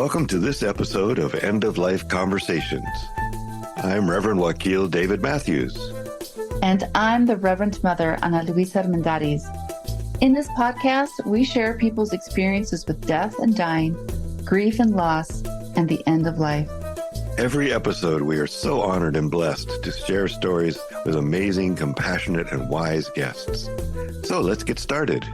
Welcome to this episode of End of Life Conversations. I'm Reverend Wakil David Matthews. And I'm the Reverend Mother, Ana Luisa Armendariz. In this podcast, we share people's experiences with death and dying, grief and loss, and the end of life. Every episode, we are so honored and blessed to share stories with amazing, compassionate, and wise guests. So let's get started.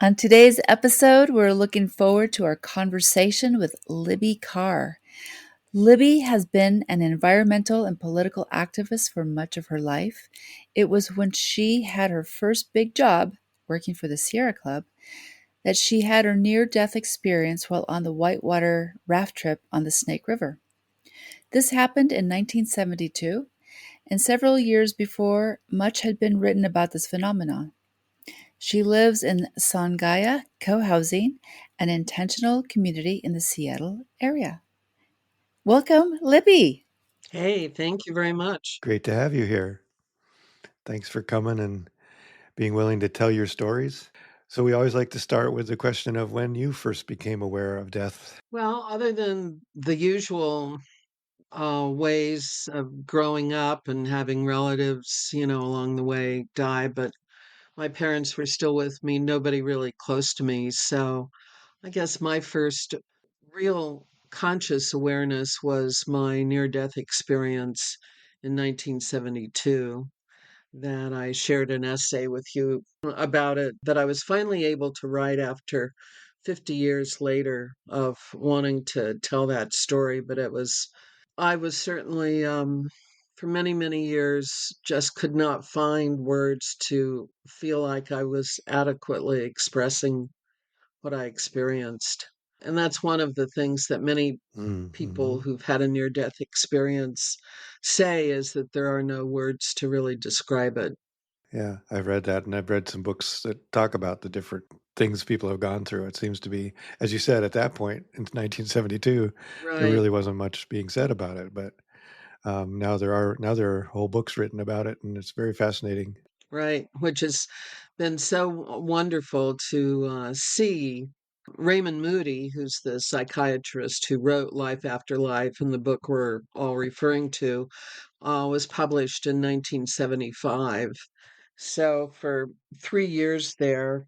On today's episode, we're looking forward to our conversation with Libby Carr. Libby has been an environmental and political activist for much of her life. It was when she had her first big job, working for the Sierra Club, that she had her near-death experience while on the whitewater raft trip on the Snake River. This happened in 1972, and several years before, much had been written about this phenomenon. She lives in Songaia Co-housing, an intentional community in the Seattle area. Welcome, Libby. Hey, thank you very much. Great to have you here. Thanks for coming and being willing to tell your stories. So we always like to start with the question of when you first became aware of death. Well, other than the usual ways of growing up and having relatives, along the way die, but my parents were still with me, nobody really close to me. So I guess my first real conscious awareness was my near-death experience in 1972. That I shared an essay with you about it that I was finally able to write after 50 years later of wanting to tell that story. But I was certainly, for many, many years, just could not find words to feel like I was adequately expressing what I experienced. And that's one of the things that many people who've had a near death experience say is that there are no words to really describe it. Yeah, I've read that, and I've read some books that talk about the different things people have gone through. It seems to be, as you said, at that point in 1972, there Right, really wasn't much being said about it. But now there are whole books written about it, and it's very fascinating. right. Which has been so wonderful to see. Raymond Moody, who's the psychiatrist who wrote Life After Life and the book we're all referring to, was published in 1975. So for 3 years there,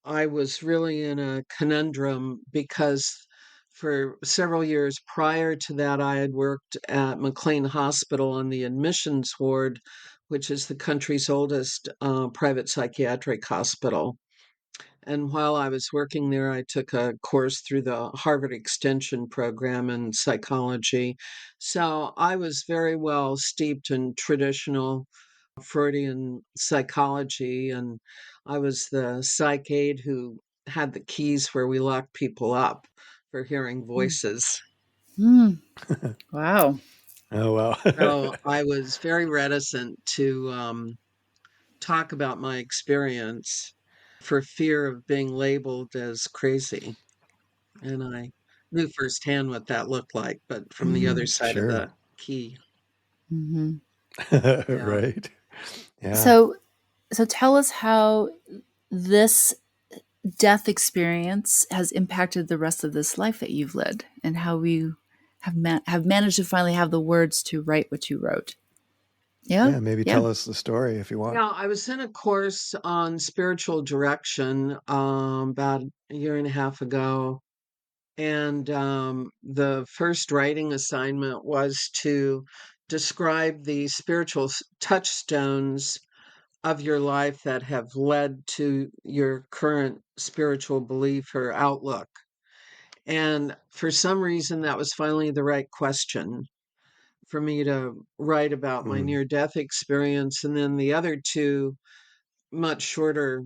I was really in a conundrum because for several years prior to that, I had worked at McLean Hospital on the admissions ward, which is the country's oldest private psychiatric hospital. And while I was working there, I took a course through the Harvard Extension program in psychology. So I was very well steeped in traditional Freudian psychology, and I was the psych aide who had the keys where we locked people up for hearing voices. Wow. Oh, wow. So I was very reticent to talk about my experience for fear of being labeled as crazy. And I knew firsthand what that looked like, but from the other side of Sure. the key. Mm-hmm. Yeah. Right. Yeah. So tell us how this death experience has impacted the rest of this life that you've led, and how you have managed to finally have the words to write what you wrote. Yeah, Yeah, maybe yeah. tell us the story if you want. Yeah, I was in a course on spiritual direction about a year and a half ago. And the first writing assignment was to describe the spiritual touchstones of your life that have led to your current spiritual belief or outlook. And for some reason, that was finally the right question for me to write about my Mm. near death experience. And then the other two much shorter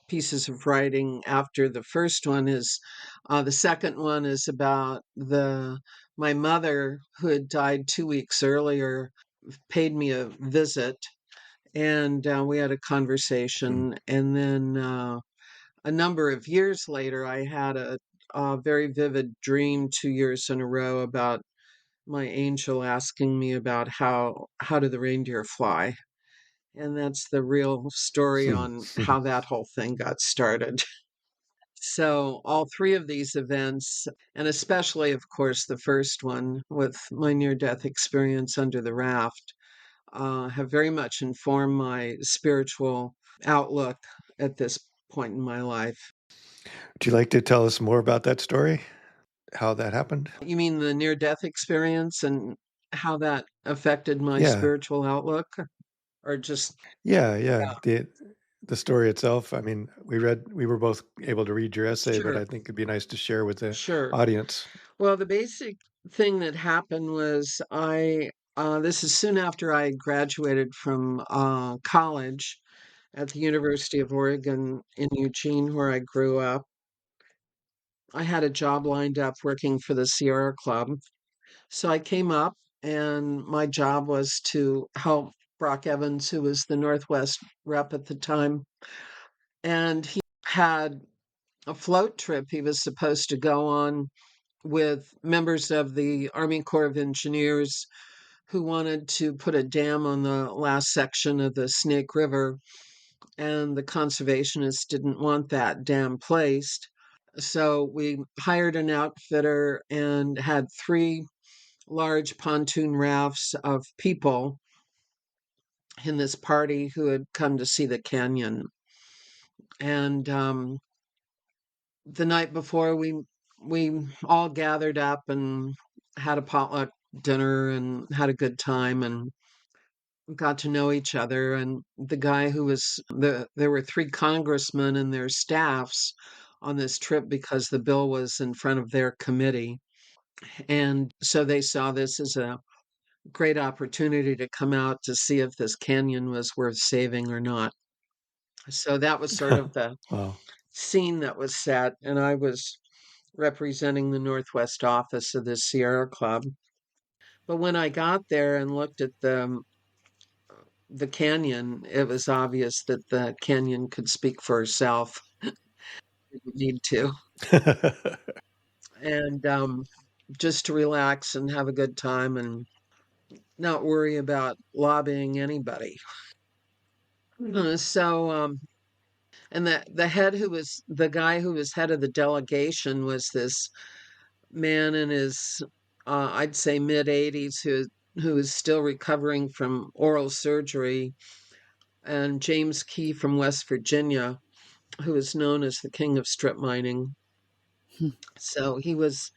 pieces of writing after the first one is the second one is about the my mother who had died 2 weeks earlier paid me a visit, and we had a Mm. conversation. And then a number of years later, I had a very vivid dream 2 years in a row about my angel asking me about how do the reindeer fly, and that's the real story Hmm. on how that whole thing got started. So, all three of these events, and especially, of course, the first one with my near death experience under the raft, have very much informed my spiritual outlook at this point in my life. Would you like to tell us more about that story? How that happened? You mean the near death experience and how that affected my Yeah. spiritual outlook? Or just, Yeah, yeah. yeah, The story itself, I mean, we were both able to read your essay, but sure, I think it'd be nice to share with the sure. audience. Well, the basic thing that happened was this is soon after I graduated from college at the University of Oregon in Eugene, where I grew up. I had a job lined up working for the Sierra Club. So I came up, and my job was to help Brock Evans, who was the Northwest rep at the time. And he had a float trip he was supposed to go on with members of the Army Corps of Engineers who wanted to put a dam on the last section of the Snake River, and the conservationists didn't want that dam placed. So we hired an outfitter and had three large pontoon rafts of people in this party who had come to see the canyon. And the night before, we all gathered up and had a potluck dinner and had a good time and got to know each other. And the guy who was there were three congressmen and their staffs on this trip because the bill was in front of their committee. And so they saw this as a great opportunity to come out to see if this canyon was worth saving or not. So that was sort of the Wow. scene that was set, and I was representing the Northwest office of the Sierra Club. But when I got there and looked at the canyon, it was obvious that the canyon could speak for itself. It didn't need to, and just to relax and have a good time and not worry about lobbying anybody. So and the head who was the guy who was head of the delegation was this man in his I'd say mid 80s who is still recovering from oral surgery, and James Key from West Virginia, who is known as the king of strip mining. So he was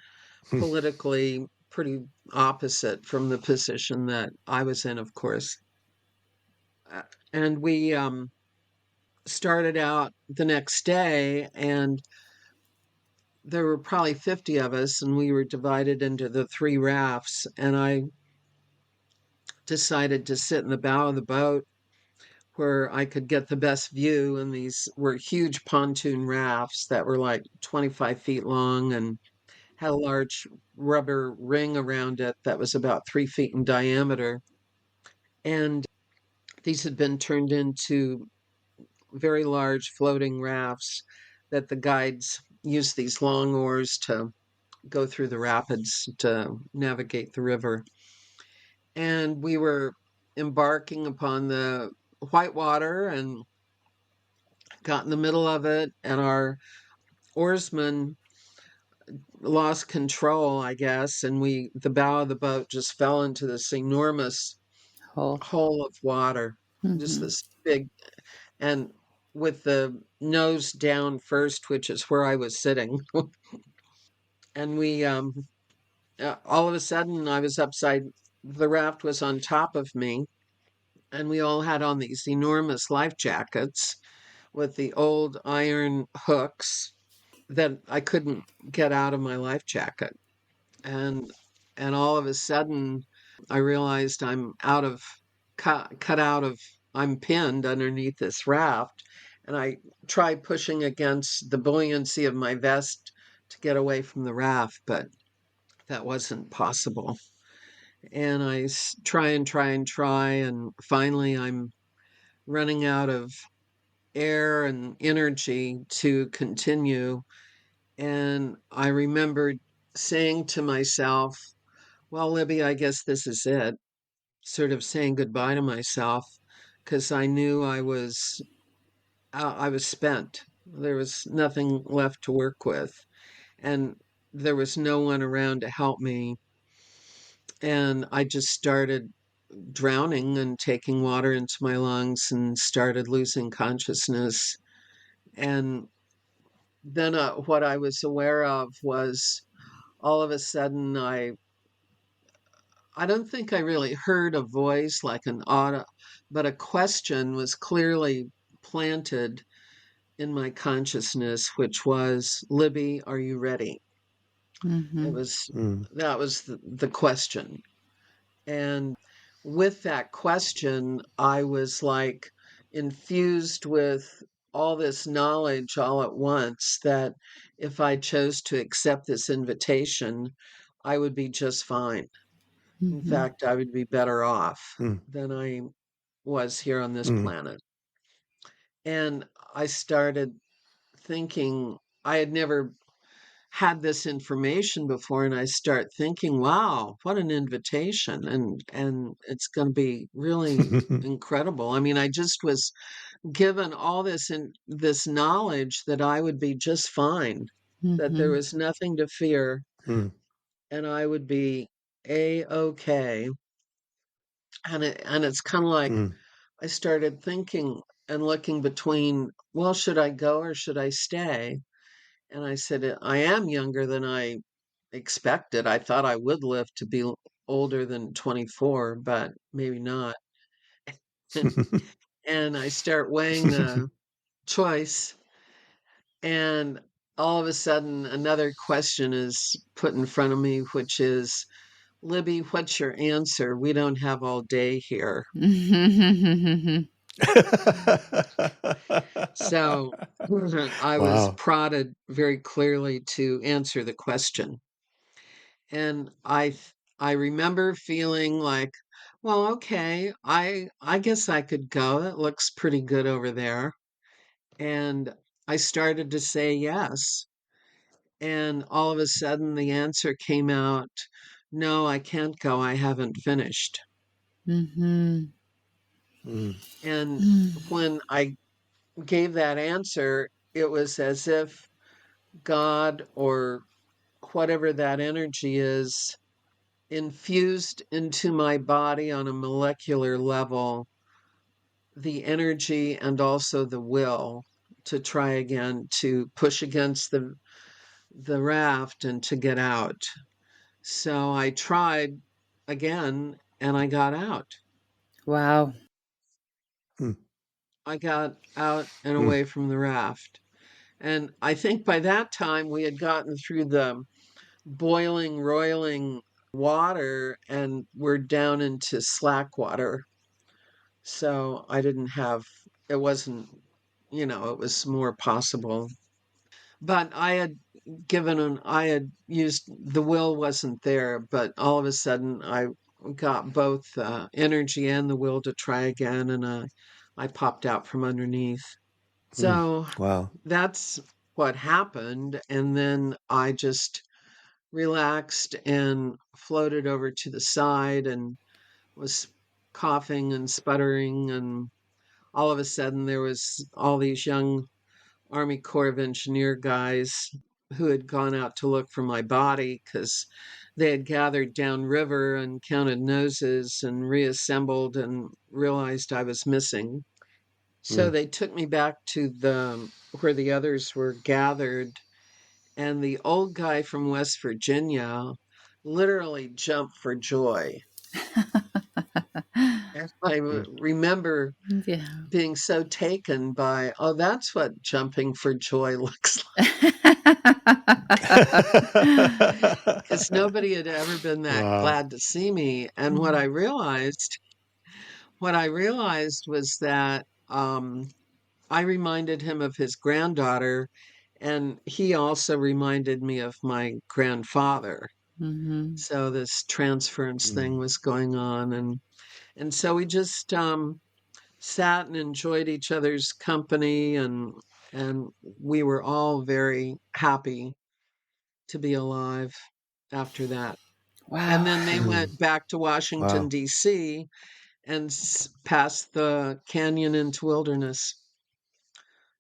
politically pretty opposite from the position that I was in, of course. Uh, and we started out the next day, and there were probably 50 of us, and we were divided into the three rafts. And I decided to sit in the bow of the boat where I could get the best view. And these were huge pontoon rafts that were like 25 feet long and had a large rubber ring around it that was about 3 feet in diameter. And these had been turned into very large floating rafts that the guides used these long oars to go through the rapids to navigate the river. And we were embarking upon the whitewater and got in the middle of it, and our oarsman lost control, I guess, and the bow of the boat just fell into this enormous Oh. hole of water, just Hmm. this big, and with the nose down first, which is where I was sitting. And all of a sudden, I was upside, the raft was on top of me, and we all had on these enormous life jackets with the old iron hooks that I couldn't get out of my life jacket. And and all of a sudden I realized I'm out of cut out of I'm pinned underneath this raft, and I tried pushing against the buoyancy of my vest to get away from the raft, but that wasn't possible. And try and try and try, and finally I'm running out of air and energy to continue. And I remembered saying to myself, well, Libby, I guess this is it. Sort of saying goodbye to myself because I knew I was spent. There was nothing left to work with, and there was no one around to help me. And I just started drowning and taking water into my lungs and started losing consciousness. And then what I was aware of was all of a sudden I don't think I really heard a voice like an auto, but a question was clearly planted in my consciousness, which was, Libby, are you ready? It Mm-hmm. was Mm. that was the question. And with that question, I was like infused with all this knowledge all at once that if I chose to accept this invitation, I would be just fine. In Mm-hmm. fact, I would be better off Mm. than I was here on this Mm. planet. And I started thinking, I had never had this information before, and I start thinking, wow, what an invitation, and it's going to be really incredible. I mean, I just was given all this knowledge that I would be just fine, that there Mm-hmm. was nothing to fear, Mm. and I would be a-okay. And it's kind of like Mm. I started thinking and looking between, well, should I go or should I stay? And I said, I am younger than I expected. I thought I would live to be older than 24, but maybe not. And I start weighing the choice, and all of a sudden, another question is put in front of me, which is, Libby, what's your answer? We don't have all day here. So I was Wow. prodded very clearly to answer the question. And I remember feeling like, well, okay, I guess I could go. It looks pretty good over there. And I started to say yes. And all of a sudden the answer came out, no, I can't go. I haven't finished. Mm-hmm. Mm. And when I gave that answer, it was as if God or whatever that energy is infused into my body on a molecular level the energy and also the will to try again, to push against the raft and to get out. So I tried again and I got out. Wow. Mm. I got out and Mm. away from the raft. And I think by that time we had gotten through the boiling, roiling water and we're down into slack water. So I didn't have, it wasn't, it was more possible. But I had used, the will wasn't there, but all of a sudden I got both energy and the will to try again, and I popped out from underneath. Mm. So Wow. that's what happened. And then I just relaxed and floated over to the side and was coughing and sputtering, and all of a sudden there was all these young Army Corps of Engineer guys who had gone out to look for my body because they had gathered downriver and counted noses and reassembled and realized I was missing. So Mm. they took me back to the where the others were gathered, and the old guy from West Virginia literally jumped for joy. And I Mm. remember Yeah. being so taken by, oh, that's what jumping for joy looks like. Because nobody had ever been that Wow. glad to see me. And what I realized was that I reminded him of his granddaughter, and he also reminded me of my grandfather. Mm-hmm. So this transference thing Mm. was going on, and so we just sat and enjoyed each other's company, and we were all very happy to be alive after that. And Wow. then they Mm. went back to Washington, Wow. D.C., and passed the canyon into wilderness.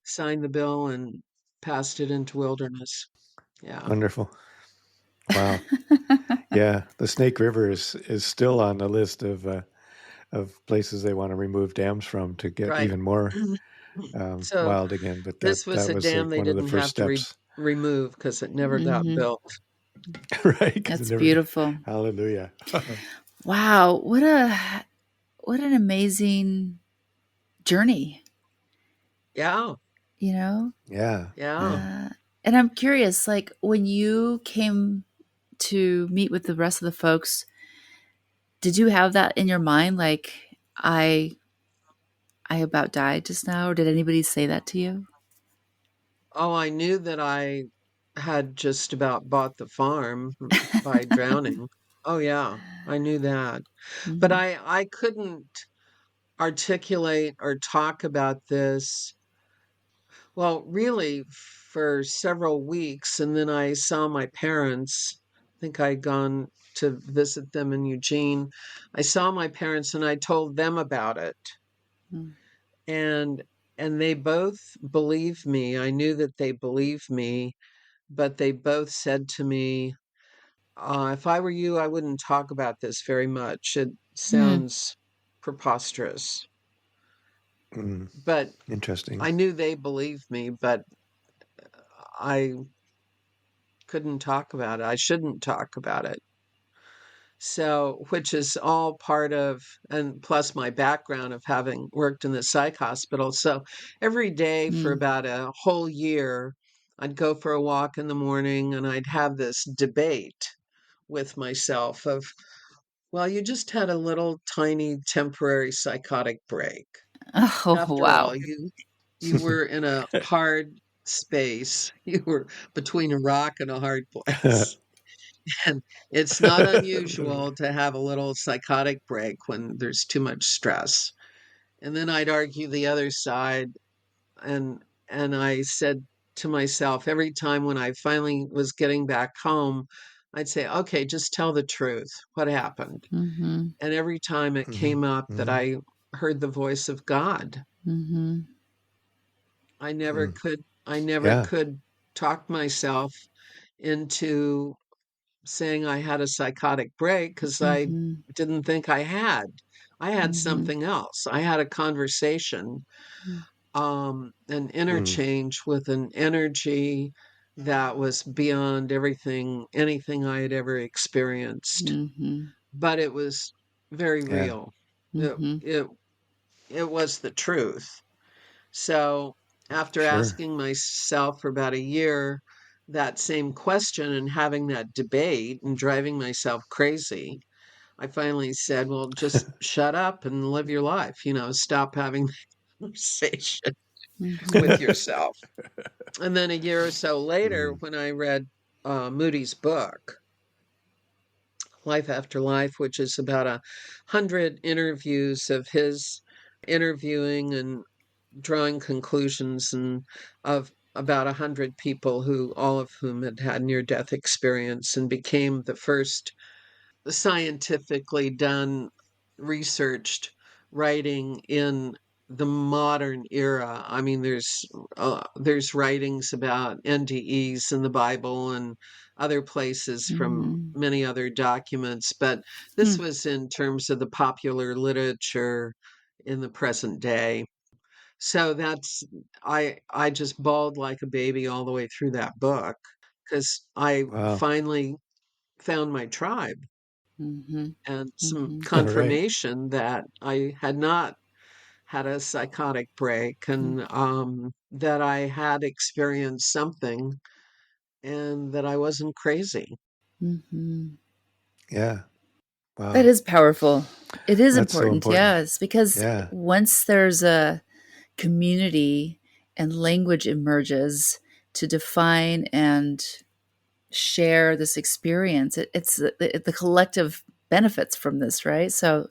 signed the bill and passed it into wilderness. Yeah. Wonderful. Wow. Yeah, the Snake River is still on the list of places they want to remove dams from to get Right. even more So wild again. But this was that a was dam like they one of the didn't first have to steps, remove because it never got Hmm. built. right? Because it That's never. beautiful. Hallelujah. Wow, what an amazing journey, Yeah. you know? Yeah. Yeah. Yeah. And I'm curious, like when you came to meet with the rest of the folks, did you have that in your mind? Like, I about died just now, or did anybody say that to you? Oh, I knew that I had just about bought the farm by drowning. Oh, yeah. I knew that. But Hmm. I couldn't articulate or talk about this, well, really for several weeks. And then I saw my parents. I think I'd gone to visit them in Eugene. I saw my parents and I told them about it. And they both believed me. I knew that they believed me, but they both said to me, if I were you, I wouldn't talk about this very much. It Hmm. sounds preposterous. Mm, But interesting. I knew they believed me, but I couldn't talk about it. I shouldn't talk about it. So, which is all part of, and plus my background of having worked in the psych hospital. So, every day for Hmm. about a whole year, I'd go for a walk in the morning and I'd have this debate with myself of, well, you just had a little tiny temporary psychotic break. Oh, After all, wow. you were in a hard space. You were between a rock and a hard place. And it's not unusual to have a little psychotic break when there's too much stress. And then I'd argue the other side and I said to myself every time when I finally was getting back home, I'd say, "Okay, just tell the truth. What happened?" Hmm. And every time it Hmm. came up that Hmm. I heard the voice of God, Hmm. Mm. I never Yeah. could talk myself into saying I had a psychotic break because I Hmm. didn't think I had. I had Hmm. something else. I had a conversation, an Mm. interchange with an energy that was beyond anything I had ever experienced. Hmm. But it was very Yeah. real. It Hmm. it it was the truth. So after Sure. asking myself for about a year that same question and having that debate and driving myself crazy, I finally said, well, just shut up and live your life, stop having the conversation Hmm. with yourself. And then a year or so later, Mm. when I read Moody's book, Life After Life, which is about 100 interviews of his interviewing and drawing conclusions and of about 100 people who all of whom had had near death experience and became the first scientifically done researched writing in the modern era. I mean, there's writings about NDEs in the Bible and other places from Hmm. many other documents, but this Hmm. was in terms of the popular literature in the present day. So I just bawled like a baby all the way through that book because I Wow. finally found my tribe Hmm. and some Hmm. All right. confirmation that I had not had a psychotic break and that I had experienced something and that I wasn't crazy. Hmm. Yeah. That Wow. is powerful. It is That's so important, important. yes, because Yeah. once there's a community and language emerges to define and share this experience, it's the collective benefits from this, right? So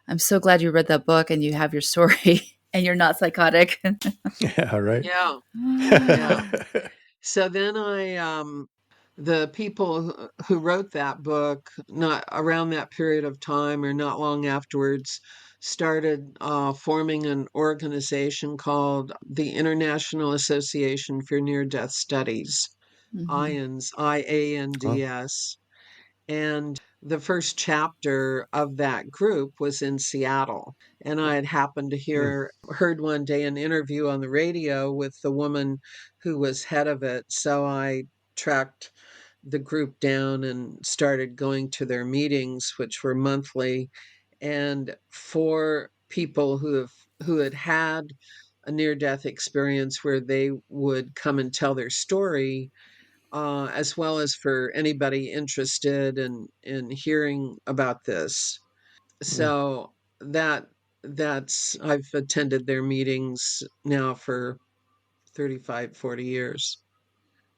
I'm so glad you read that book and you have your story and you're not psychotic. Yeah. Right. Yeah, yeah. So then the people who wrote that book, not around that period of time or not long afterwards, started forming an organization called the International Association for Near Death Studies, Mm-hmm. IANDS, Wow. IANDS. And the first chapter of that group was in Seattle. And I had happened to Mm, heard one day an interview on the radio with the woman who was head of it. So I tracked the group down and started going to their meetings, which were monthly. And for people who had had a near death experience where they would come and tell their story, as well as for anybody interested in hearing about this. mm, So that's I've attended their meetings now for 35, 40 years,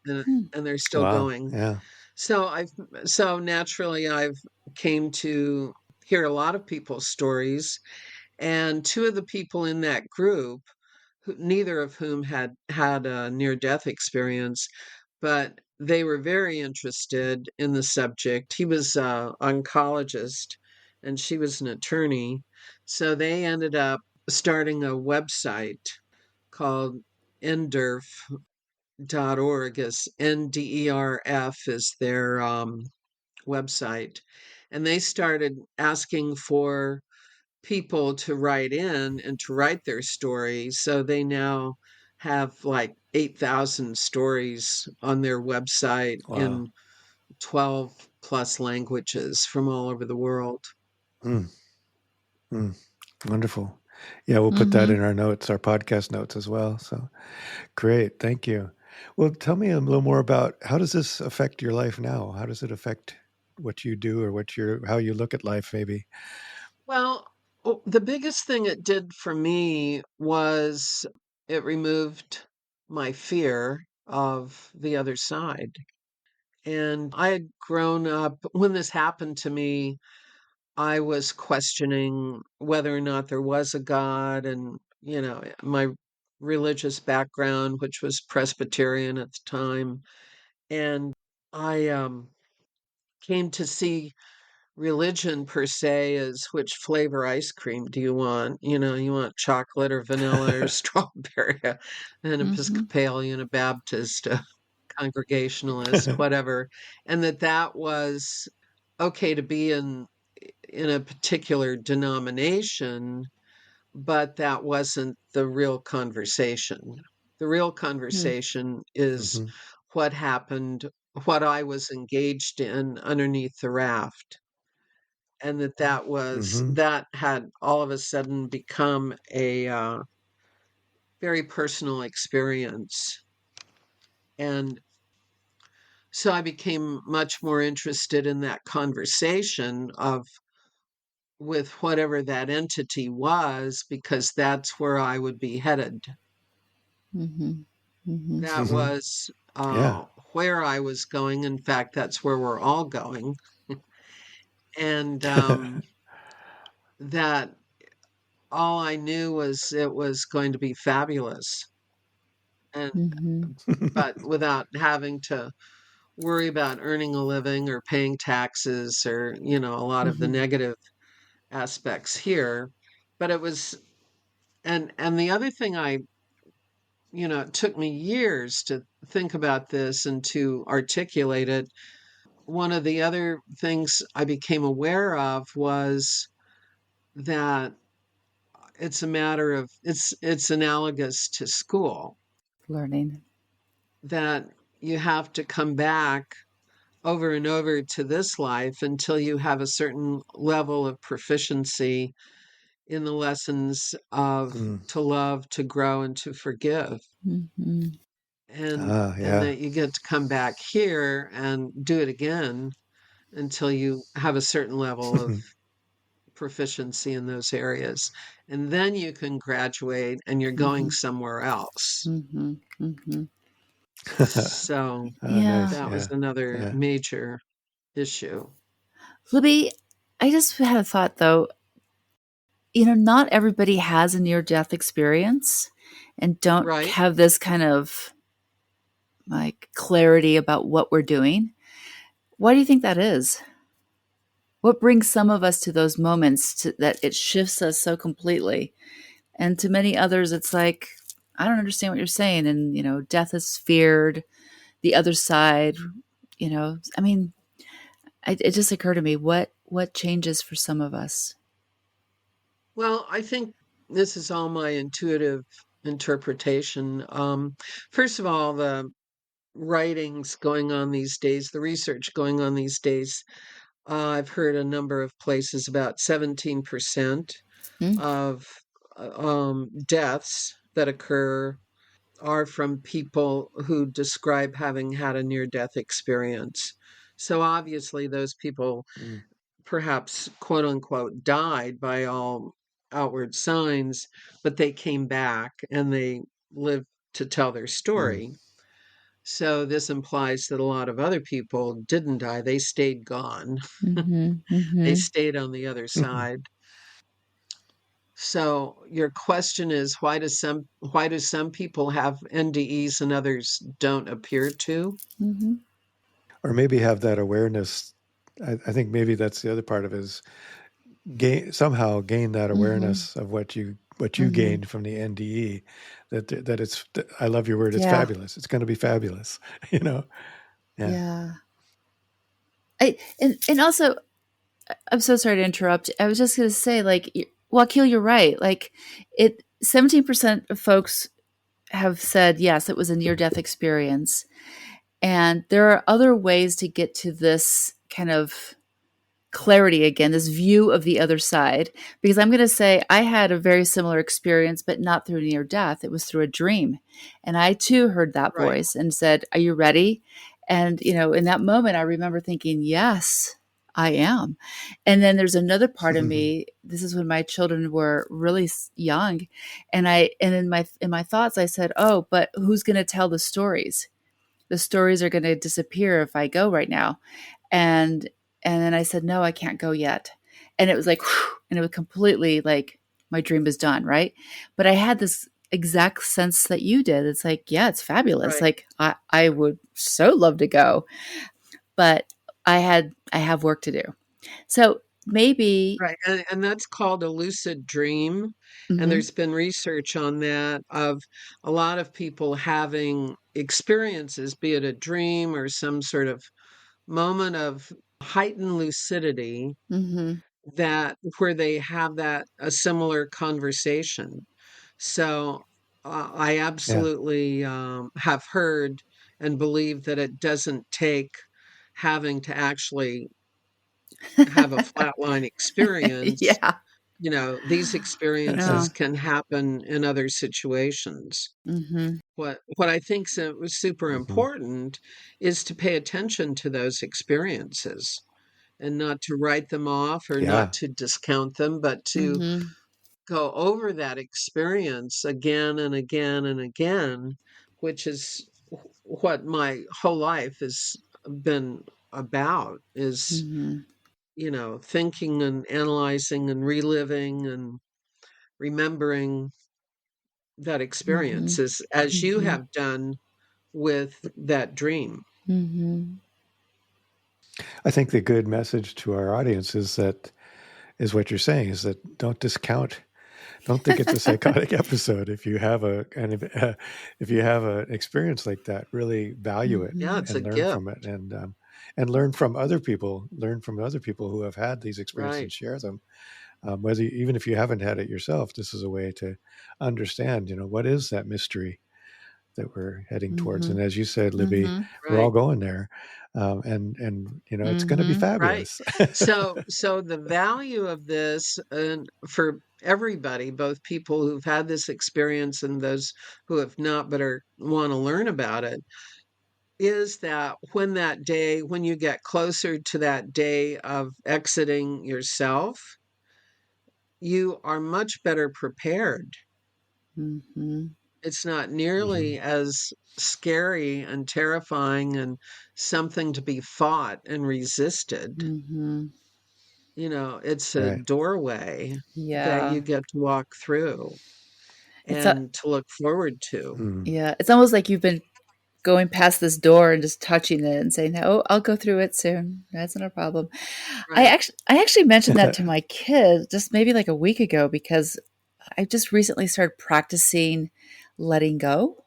and Hmm. and they're still wow. going. Yeah. So so naturally I've came to hear a lot of people's stories, and two of the people in that group, neither of whom had had a near death experience, but they were very interested in the subject. He was an oncologist and she was an attorney. So they ended up starting a website called nderf.org, as NDERF is their website. And they started asking for people to write in and to write their stories. So they now have like 8,000 stories on their website Wow. in 12 plus languages from all over the world. Mm, mm, wonderful. Yeah, we'll put that Mm-hmm. in our notes, our podcast notes as well. So great. Thank you. Well, tell me a little more about how does this affect your life now? How does it affect what you do or how you look at life, maybe? Well, the biggest thing it did for me was it removed my fear of the other side. And I had grown up when this happened to me. I was questioning whether or not there was a God, and, my religious background, which was Presbyterian at the time. And I came to see religion per se as which flavor ice cream do you want? You want chocolate or vanilla or strawberry, an Mm-hmm. Episcopalian, a Baptist, a Congregationalist, whatever. And that was okay to be in a particular denomination, but that wasn't the real conversation. The real conversation is Hmm. what happened, what I was engaged in underneath the raft. And Hmm. that had all of a sudden become a very personal experience. And so I became much more interested in that conversation of with whatever that entity was, because that's where I would be headed. Mm-hmm. Mm-hmm. That Hmm. was Yeah. where I was going. In fact, that's where we're all going. And that all I knew was it was going to be fabulous. And Mm-hmm. but without having to worry about earning a living or paying taxes or, a lot of the Mm-hmm. negative aspects here. But it was and the other thing it took me years to think about this and to articulate it. One of the other things I became aware of was that it's analogous to school, Learning. that you have to come back over and over to this life until you have a certain level of proficiency in the lessons of Mm. to love, to grow, and to forgive. Mm-hmm. Ah, And yeah. that you get to come back here and do it again until you have a certain level of proficiency in those areas. And then you can graduate and you're going Mm-hmm. somewhere else. Mm-hmm. Mm-hmm. So Ah, Yeah. nice. that was Yeah. another Yeah. major issue. Libby, I just had a thought though. Not everybody has a near death experience and don't Right. have this kind of like clarity about what we're doing. Why do you think that is? what brings some of us to those moments that it shifts us so completely, and to many others it's like, I don't understand what you're saying, and death is feared, the other side, I mean, it just occurred to me, what changes for some of us. Well, I think this is all my intuitive interpretation. First of all, the writings going on these days, the research going on these days, I've heard a number of places about 17% Mm, of deaths that occur are from people who describe having had a near death experience. So obviously, those people Mm, perhaps quote unquote died by all outward signs, but they came back and they lived to tell their mm, story. So this implies that a lot of other people didn't die, they stayed gone. mhm, They mhm, stayed on the other mhm. side. So your question is, why do some people have NDEs and others don't appear to? mhm, Or maybe have that awareness. I think maybe that's the other part of it is gain that mhm, awareness of what you mhm. gained from the NDE, that it's, I love your word, it's Yeah, fabulous. It's going to be fabulous, you know? Yeah. yeah. And also, I'm so sorry to interrupt. I was just going to say, like, Wakil, you're right. Like, 17% of folks have said yes, it was a near death experience, and there are other ways to get to this kind of clarity again, this view of the other side. Because I'm going to say I had a very similar experience, but not through near death. It was through a dream. And I too heard that Right, voice and said, "Are you ready?" And, in that moment, I remember thinking, yes, I am. And then there's another part of me. This is when my children were really young. And in my thoughts, I said, "Oh, but who's going to tell the stories? The stories are going to disappear if I go right now." And then I said, "No, I can't go yet." And it was like, whew, and it was completely like my dream was done, right? But I had this exact sense that you did. It's like, yeah, it's fabulous. right, Like I would so love to go, but I have work to do. So maybe, right. And that's called a lucid dream. And mhm, there's been research on that of a lot of people having experiences, be it a dream or some sort of moment of heightened lucidity mhm, that where they have that a similar conversation. So I Yeah. absolutely have heard and believe that it doesn't take having to actually have a flatline experience. yeah, These experiences yeah, can happen in other situations. mhm, What I think was super Hmm. important is to pay attention to those experiences and not to write them off or not Yeah. to discount them, but to mhm, go over that experience again and again and again, which is what my whole life has been about is, mhm, thinking and analyzing and reliving and remembering that experience mhm, as you mhm, have done with that dream. mhm. I think the good message to our audience is what you're saying is that don't think it's a psychotic episode. If you have if you have an experience like that, really value it Yeah, Mhm, it's a and learn gift, from it, and learn from other people who have had these experiences right? and share them. Even if you haven't had it yourself, this is a way to understand. What is that mystery that we're heading towards? And mhm, as you said, Libby, mhm, we're all Right. going there, and it's going to be mhm, Right. fabulous. So the value of this, and for everybody, both people who've had this experience and those who have not but are want to learn about it, is that when you get closer to that day of exiting yourself, you are much better prepared. mhm, It's not Hmm. nearly as scary and terrifying and something to be fought and resisted. mhm. It's a Right. doorway that Yeah. you get to walk through It's a and to look forward to. Mm. Yeah, it's almost like you've been going past this door and just touching it and saying, "Oh, I'll go through it soon. That's not a problem." Right. I actually mentioned that to my kid just maybe like a week ago because I just recently started practicing letting go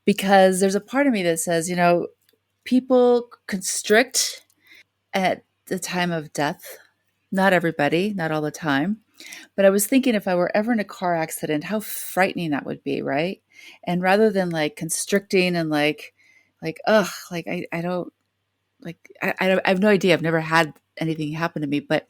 because there's a part of me that says, people constrict at the time of death. Not everybody, not all the time. But I was thinking if I were ever in a car accident, how frightening that would be, right? And rather than like constricting and ugh, like I don't like I have no idea. I've never had anything happen to me, but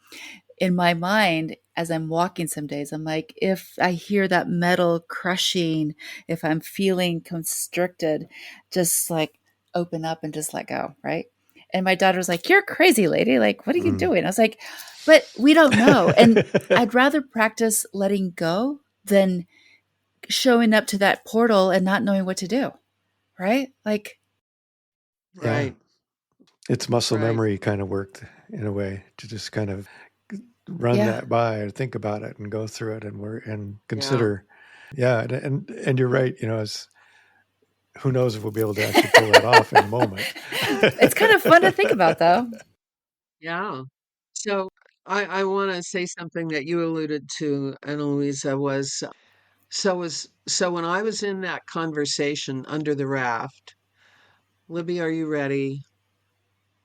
in my mind, as I'm walking some days, I'm like, if I hear that metal crushing, if I'm feeling constricted, just like open up and just let go, right? And my daughter's like, "You're crazy, lady. Like, what are you Mm. doing?" I was like, "But we don't know." And I'd rather practice letting go than showing up to that portal and not knowing what to do, right? Like, Yeah. Right. It's muscle Right. memory kind of worked in a way to just kind of run yeah. that by or think about it and go through it and work and Yeah. consider. Yeah, and you're right. As who knows if we'll be able to actually pull that off in the moment. It's kind of fun to think about, though. Yeah. So I want to say something that you alluded to, Ana Luisa, so when I was in that conversation under the raft, Libby, are you ready?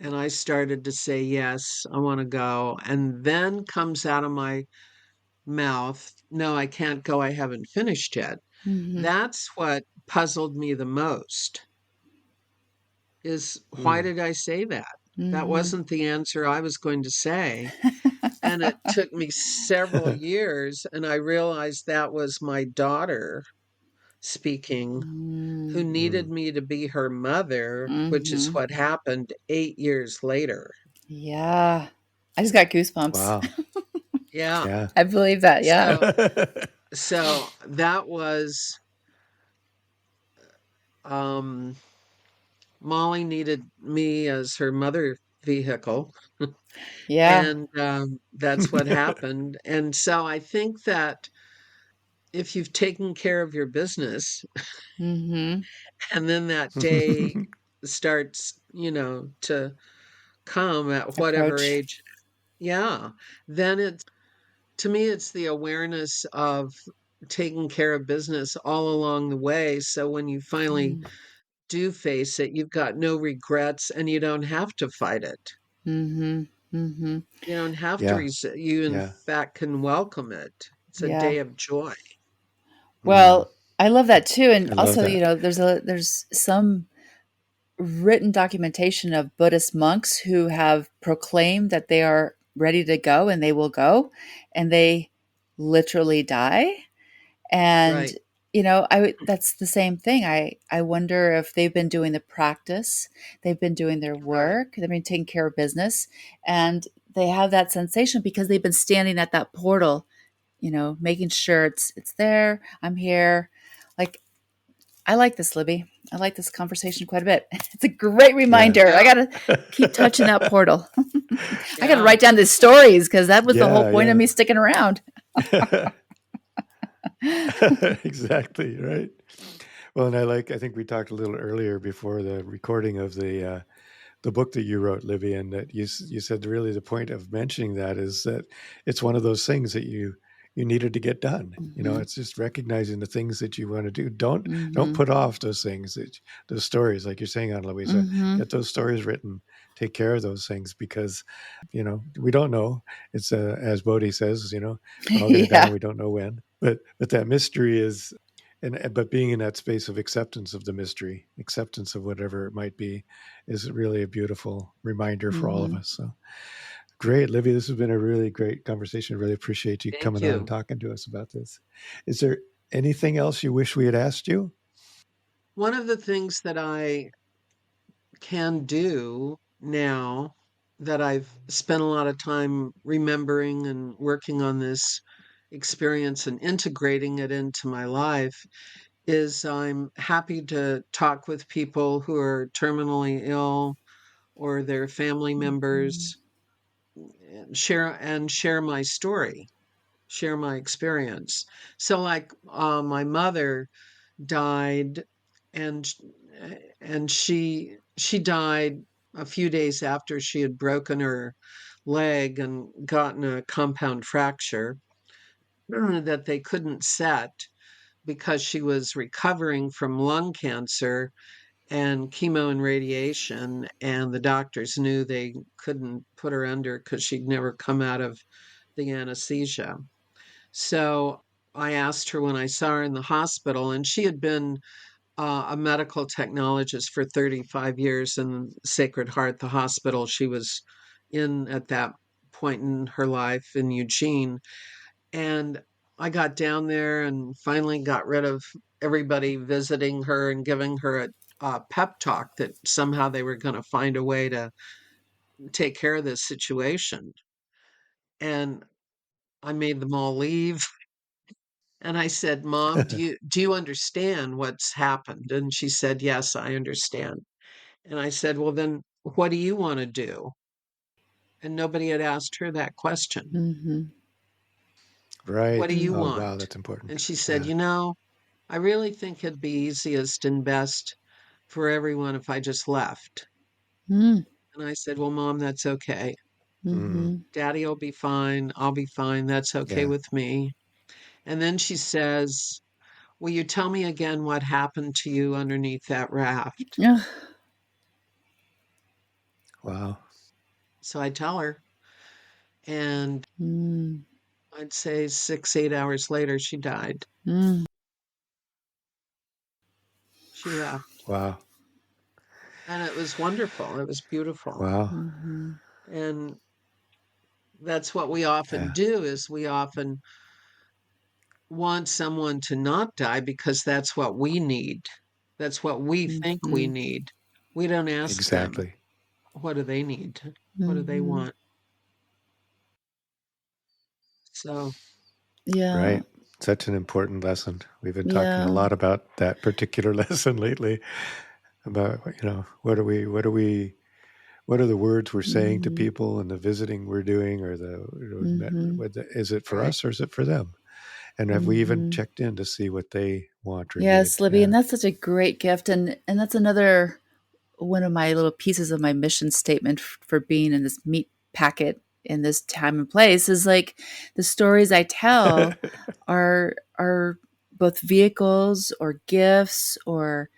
And I started to say, yes, I want to go. And then comes out of my mouth, no, I can't go. I haven't finished yet. Hmm. That's what puzzled me the most is why Mm. did I say that? That Hmm. wasn't the answer I was going to say. And it took me several years, and I realized that was my daughter speaking, who needed Mm. me to be her mother, which is Mm-hmm. what happened 8 years later. Yeah. I just got goosebumps. Wow. Yeah. Yeah. I believe that. Yeah. So so that was um Molly needed me as her mother vehicle, Yeah. and that's what happened. And so I think that if you've taken care of your business Mm-hmm. and then that day starts, to come at whatever Approach. age, yeah, then to me, it's the awareness of taking care of business all along the way. So when you finally do face it, you've got no regrets and you don't have to fight it. Mm-hmm. Mm-hmm. You don't have to Yeah. resist. You, in Yeah. fact, can welcome it. It's a Yeah. day of joy. Mm. Well, I love that too. And I love also, that. there's some written documentation of Buddhist monks who have proclaimed that they are ready to go and they will go and they literally die. And Right, that's the same thing. I wonder if they've been doing the practice, they've been doing their right, work, they've been taking care of business, and they have that sensation because they've been standing at that portal, making sure it's there. I'm here. Like, I like this, Libby. I like this conversation quite a bit. It's a great Yeah. reminder. I yeah, gotta keep touching that portal. I gotta yeah. write down these stories because that was the whole Yeah. point of Yeah. me sticking around. Exactly. Right. Well, and I think we talked a little earlier before the recording of the book that you wrote, Livy, and that you said really the point of mentioning that is that it's one of those things that you needed to get done. Hmm. It's just recognizing the things that you want to do. Don't Hmm. put off those things, those stories, like you're saying, Ana Luisa. Hmm. Get those stories written. Take care of those things because we don't know. It's as Bodhi says, we're all going to die Yeah. and we don't know when. But that mystery is but being in that space of acceptance of the mystery, acceptance of whatever it might be, is really a beautiful reminder for all of Hmm. us. So great, Livy. This has been a really great conversation. Really appreciate you Thank coming on and you. talking to us about this. Is there anything else you wish we had asked you? One of the things that I can do now that I've spent a lot of time remembering and working on this experience and integrating it into my life is I'm happy to talk with people who are terminally ill or their family Hmm. members and share my story, share my experience. So like my mother died and and she died a few days after she had broken her leg and gotten a compound fracture that they couldn't set because she was recovering from lung cancer and chemo and radiation, and the doctors knew they couldn't put her under because she'd never come out of the anesthesia. So I asked her when I saw her in the hospital, and she had been a medical technologist for 35 years in Sacred Heart, the hospital she was in at that point in her life in Eugene. And I got down there and finally got rid of everybody visiting her and giving her a pep talk that somehow they were going to find a way to take care of this situation. And I made them all leave. And I said, "Mom, do you understand what's happened?" And she said, "Yes, I understand." And I said, "Well, then what do you want to do?" And nobody had asked her that question. Mm-hmm. What Right. do you Oh, Mm-hmm. wow, want? that's important. And she said, Yeah. I really think it'd be easiest and best for everyone if I just left. And I said, "Well, Mom, that's okay. Mm. Mm-hmm. Daddy will be fine. I'll be fine. That's okay Yeah. with me." And then she says, "Will you tell me again what happened to you underneath that raft?" Yeah. Wow. So I tell her, and Mm. I'd say 6, 8 hours later, she died. Mm. She left. Wow. And it was wonderful. It was beautiful. Wow. Mm-hmm. And that's what we often Yeah. do is we often want someone to not die because that's what we need. That's what we think we Mm-hmm. need. We don't ask them, Exactly. what do they need? What do they Mm-hmm. want? So, Yeah. Right. Such an important lesson. We've been talking a Yeah. lot about that particular lesson lately about, what are the words we're saying to Mm-hmm. people and the visiting we're doing or Mm-hmm. is it for right. us or is it for them? And have we even Mm-hmm. checked in to see what they want or need? Yes, Libby, Yeah. and that's such a great gift, and that's another one of my little pieces of my mission statement for being in this meat packet in this time and place is like the stories I tell are both vehicles or gifts or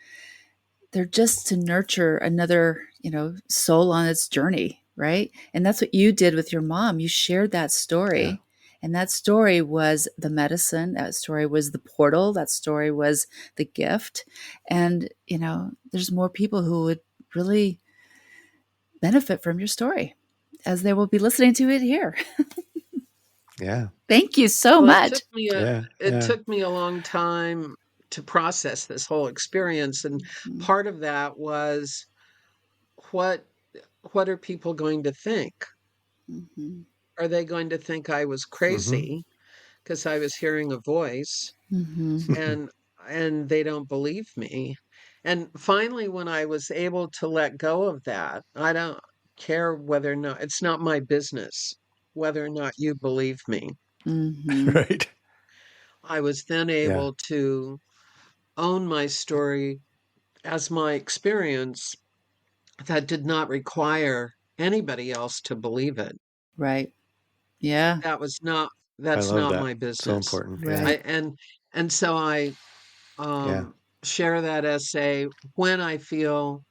they're just to nurture another, soul on its journey, right? And that's what you did with your mom. You shared that Yeah. story. And that story was the medicine. That story was the portal. That story was the gift. And, there's more people who would really benefit from your story as they will be listening to it here. Yeah. Thank you so Well, much. Yeah. it Yeah. took me a long time to process this whole experience, and Mhm, part of that was what what are people going to think? mhm, Are they going to think I was Mm-hmm. crazy because I was hearing a voice mhm, and they don't believe me? And finally, when I was able to let go of that, I don't care whether or not it's not my business whether or not you believe me. mhm, Right. I was then Yeah. able to own my story as my experience that did not require anybody else to believe it. right. Yeah, That was not I that's love not that. my So business. important. Yeah. I right. and so I Yeah. share that essay when I feel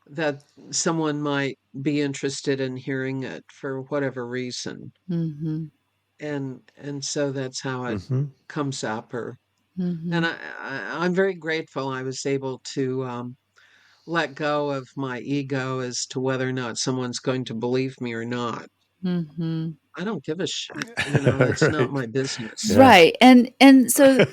that someone might be interested in hearing it for whatever reason. Mhm, And so that's how it Mm-hmm. comes up. Or and mhm, I'm very grateful I was able to let go of my ego as to whether or not someone's going to believe me or not. mhm. I don't give a shit. It's not Right. my business. Yeah. Right. And so,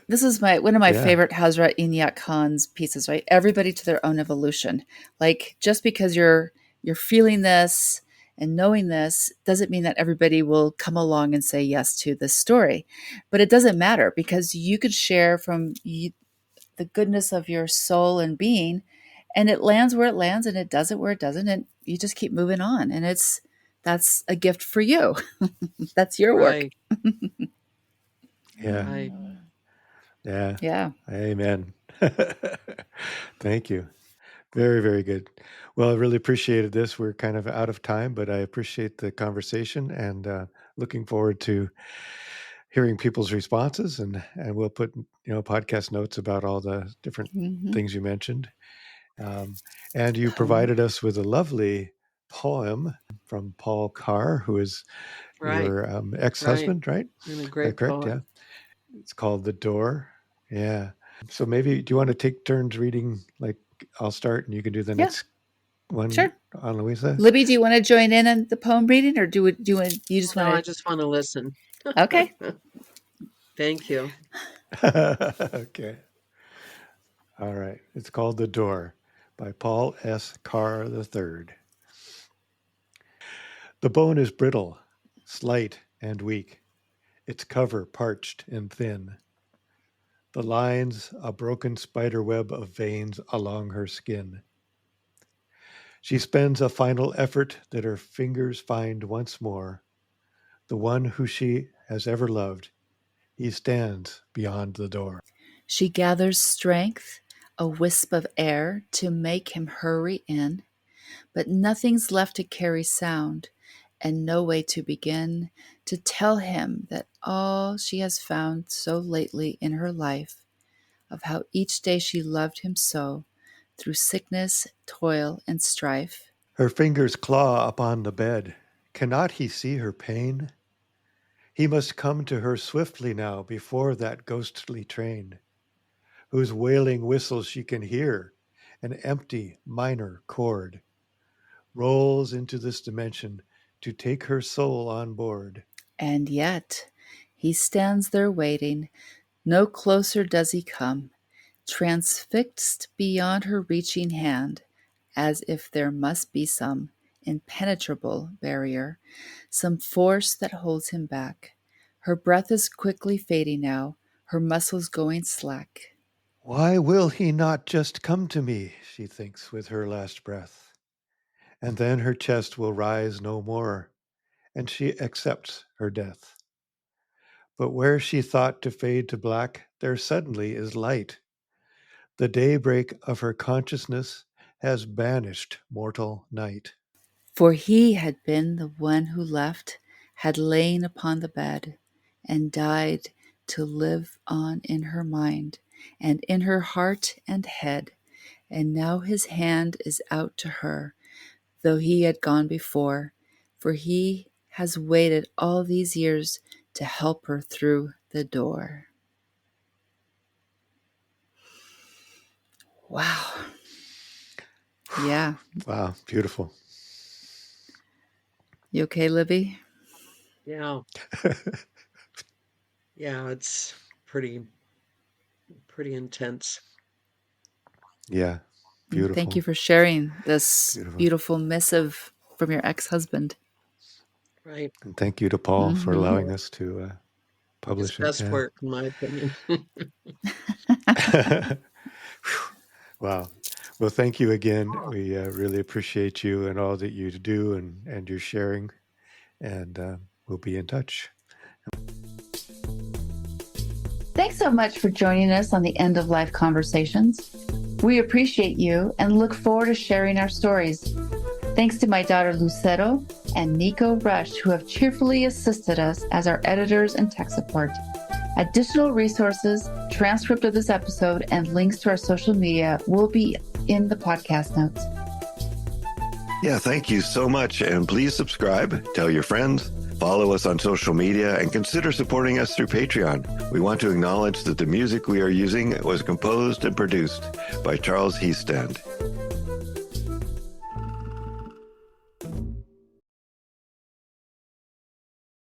this is my one of my Yeah. favorite Hazrat Inayat Khan's pieces, right? Everybody to their own evolution. Like just because you're feeling this and knowing this doesn't mean that everybody will come along and say yes to this story. But it doesn't matter because you could share from the goodness of your soul and being and it lands where it lands and it does it where it doesn't and you just keep moving on and that's a gift for you. That's your work. Right, Yeah. right. Yeah. Yeah. Amen. Thank you. Very, very good. Well, I really appreciated this. We're kind of out of time, but I appreciate the conversation and looking forward to hearing people's responses. And we'll put podcast notes about all the different Mhm. things you mentioned. And you Poem. provided us with a lovely poem from Paul Carr, who is Right, your right. ex-husband, right? And a Is that great correct? poet. Yeah. It's called The Door. Yeah. So maybe do you want to take turns reading? Like I'll start and you can do the Yeah, next one sure. on Louisa. Libby, do you want to join in on the poem reading, or you just No, want I to? just want to listen. Okay. Thank you. Okay. All right. It's called The Door by Paul S. Carr III. The bone is brittle, slight and weak, its cover parched and thin. The lines a broken spider web of veins along her skin. She spends a final effort that her fingers find once more the one who she has ever loved. He stands beyond the door. She gathers strength, a wisp of air to make him hurry in, but nothing's left to carry sound, and no way to begin to tell him that all she has found so lately in her life, of how each day she loved him so, through sickness, toil, and strife. Her fingers claw upon the bed. Cannot he see her pain? He must come to her swiftly now before that ghostly train, whose wailing whistle she can hear, an empty minor chord, rolls into this dimension to take her soul on board. And yet he stands there waiting, no closer does he come, transfixed beyond her reaching hand, as if there must be some impenetrable barrier, some force that holds him back. Her breath is quickly fading now, her muscles going slack. Why will he not just come to me, she thinks with her last breath, and then her chest will rise no more, and she accepts her death. But where she thought to fade to black, there suddenly is light. The daybreak of her consciousness has banished mortal night. For he had been the one who left, had lain upon the bed, and died to live on in her mind, and in her heart and head. And now his hand is out to her, though he had gone before, for he has waited all these years to help her through the door. Wow. Yeah. Wow, beautiful. You okay, Libby? Yeah, yeah, it's pretty intense. Yeah, And thank beautiful, you for sharing this beautiful. beautiful missive from your ex-husband. Right. And thank you to Paul for Hmm. allowing us to His publish it. best Yeah. work, in my opinion. Wow. Well, thank you again. We really appreciate you and all that you do and your sharing. And we'll be in touch. Thanks so much for joining us on the End of Life Conversations. We appreciate you and look forward to sharing our stories. Thanks to my daughter Lucero and Nico Rush, who have cheerfully assisted us as our editors and tech support. Additional resources, transcript of this episode, and links to our social media will be in the podcast notes. Yeah, thank you so much. And please subscribe, tell your friends, follow us on social media, and consider supporting us through Patreon. We want to acknowledge that the music we are using was composed and produced by Charles Heastand.